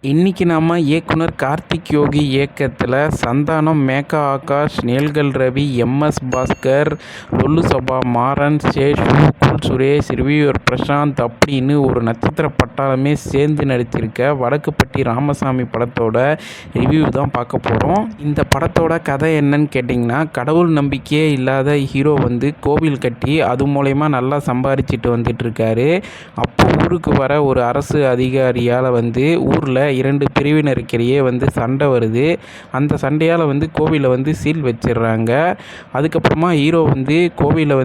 இன்னைக்கு நாம இயக்குனர் கார்த்திக் யோகி இயக்கத்தில் சந்தானம், மேகா ஆகாஷ், நேல்கள் ரவி, எம்.எஸ். பாஸ்கர், லொல்லு சபா, மாறன், சேஷு, கூல் சுரேஷ், ரிவ்யூவர் பிரசாந்த் அப்படின்னு ஒரு நட்சத்திர பட்டாளமே சேர்ந்து நடித்திருக்க வடக்குப்பட்டி ராமசாமி படத்தோட ரிவ்யூ தான் பார்க்க போகிறோம். இந்த படத்தோட கதை என்னன்னு கேட்டிங்கன்னா, கடவுள் நம்பிக்கையே இல்லாத ஹீரோ கோவில் கட்டி அது மூலயமா நல்லா சம்பாரிச்சிட்டு வந்துட்டு இருக்காரு. அப்போ ஊருக்கு வர ஒரு அரசு அதிகாரியால் ஊரில் 2 பிரிவினருக்கிடையே சண்டை வருது. அந்த சண்டையால் கோவிலை சீல் வச்சிடுறாங்க. அதுக்கப்புறமா ஹீரோ கோவிலை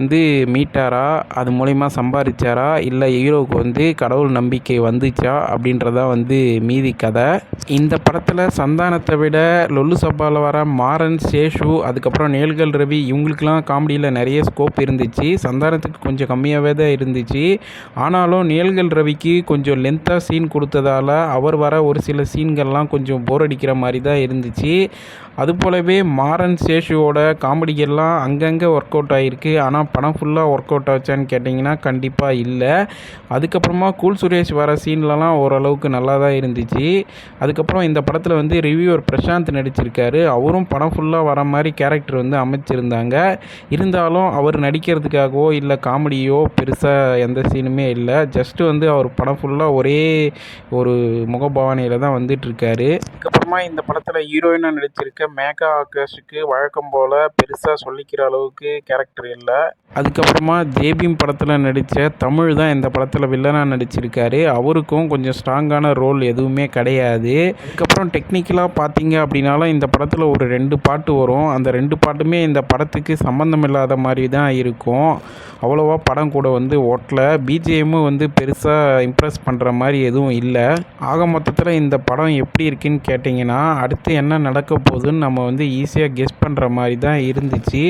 மீட்டாரா, அது மூலயமா சம்பாதிச்சாரா, இல்லை ஹீரோவுக்கு கடவுள் நம்பிக்கை வந்துச்சா அப்படின்றதான் மீதி கதை. இந்த படத்தில் சந்தானத்தை விட லொல்லு சபாவில் வர மாறன், சேஷு, அதுக்கப்புறம் நேல்கள் ரவி இவங்களுக்கெல்லாம் காமெடியில் நிறைய ஸ்கோப் இருந்துச்சு. சந்தானத்துக்கு கொஞ்சம் கம்மியாகவே தான் இருந்துச்சு. ஆனாலும் நேல்கள் ரவிக்கு கொஞ்சம் லென்த்தாக சீன் கொடுத்ததால் அவர் வர ஒரு சில சீன்கள்லாம் கொஞ்சம் போர் அடிக்கிற மாதிரி தான் இருந்துச்சு. அதுபோலவே மாறன், சேஷுவோட காமெடிகள்லாம் அங்கங்கே ஒர்க் அவுட் ஆகிருக்கு. ஆனால் படம் ஃபுல்லாக ஒர்க் அவுட் ஆச்சான்னு கேட்டிங்கன்னா கண்டிப்பாக இல்லை. அதுக்கப்புறமா கூல் சுரேஷ் வர சீன்லலாம் ஓரளவுக்கு நல்லா தான் இருந்துச்சு. அதுக்கப்புறம் இந்த படத்தில் ரிவ்யூவர் பிரசாந்த் நடிச்சிருக்காரு. அவரும் படம் ஃபுல்லாக வர மாதிரி கேரக்டர் அமைச்சிருந்தாங்க. இருந்தாலும் அவர் நடிக்கிறதுக்காகவோ இல்லை காமெடியோ பெருசாக எந்த சீனுமே இல்லை. ஜஸ்ட்டு அவர் படம் ஃபுல்லாக ஒரே ஒரு முகபாவனையில் தான் வந்துட்டுருக்காரு. அதுக்கப்புறமா இந்த படத்தில் ஹீரோயினாக நடிச்சிருக்க மேகா ஆகாஷுக்கு வழக்கம் போல் பெருசாக சொல்லிக்கிற அளவுக்கு கேரக்டர் இல்லை. அதுக்கப்புறமா ஜேபீம் படத்தில் நடித்த தமிழ் தான் இந்த படத்தில் வில்லனாக நடிச்சிருக்காரு. அவருக்கும் கொஞ்சம் ஸ்ட்ராங்கான ரோல் எதுவுமே கிடையாது. அதுக்கப்புறம் டெக்னிக்கலாக பார்த்தீங்க அப்படின்னாலும் இந்த படத்தில் ஒரு 2 பாட்டு வரும். அந்த 2 பாட்டுமே இந்த படத்துக்கு சம்மந்தம் இல்லாத மாதிரி தான் இருக்கும். அவ்வளோவா படம் கூட ஓட்டல. பிஜிஎம்மும் பெருசாக இம்ப்ரெஸ் பண்ணுற மாதிரி எதுவும் இல்லை. ஆக மொத்தத்தில் இந்த படம் எப்படி இருக்குன்னு கேட்டிங்கன்னா, அடுத்து என்ன நடக்க போகுதுன்னு நம்ம ஈஸியாக கெஸ் பண்ணுற மாதிரி தான் இருந்துச்சு.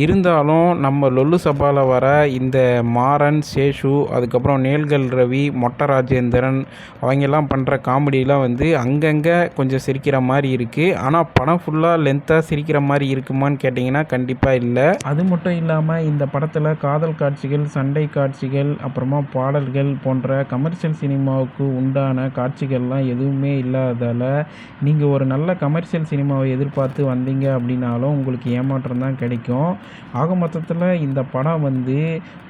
இருந்தாலும் நம்ம லொல்லு சபாவில் வர இந்த மாறன், சேஷு, அதுக்கப்புறம் நேல்கள் ரவி, மொட்டை ராஜேந்திரன் அவங்கெல்லாம் பண்ணுற காமெடியெலாம் அங்கங்கே கொஞ்சம் சிரிக்கிற மாதிரி இருக்குது. ஆனால் படம் ஃபுல்லாக லென்த்தாக சிரிக்கிற மாதிரி இருக்குமான்னு கேட்டிங்கன்னா கண்டிப்பாக இல்லை. அது மட்டும் இல்லாமல் இந்த படத்தில் காதல் காட்சிகள், சண்டை காட்சிகள், அப்புறமா பாடல்கள் போன்ற கமர்ஷியல் சினிமாவுக்கு உண்டான காட்சிகள்லாம் எதுவுமே இல்லாததால் நீங்கள் ஒரு நல்ல கமர்ஷியல் சினிமாவை எதிர்பார்த்து வந்தீங்க அப்படின்னாலும் உங்களுக்கு ஏமாற்றம் தான் கிடைக்கும். ஆக மொத்தத்தில் இந்த படம்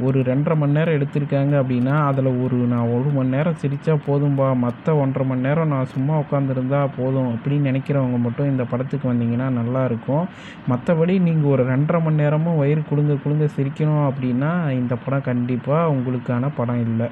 ஒரு 2.5 மணி நேரம் எடுத்திருக்காங்க அப்படின்னா அதில் நான் 1 மணி நேரம் சிரித்தா போதும்பா, மற்ற 1.5 மணி நேரம் நான் சும்மா உட்காந்துருந்தா போதும் அப்படின்னு நினைக்கிறவங்க மட்டும் இந்த படத்துக்கு வந்தீங்கன்னா நல்லாயிருக்கும். மற்றபடி நீங்கள் ஒரு 2.5 மணி நேரமும் வயிறு குலுங்க குலுங்க சிரிக்கணும் அப்படின்னா இந்த படம் கண்டிப்பாக உங்களுக்கான படம் இல்லை.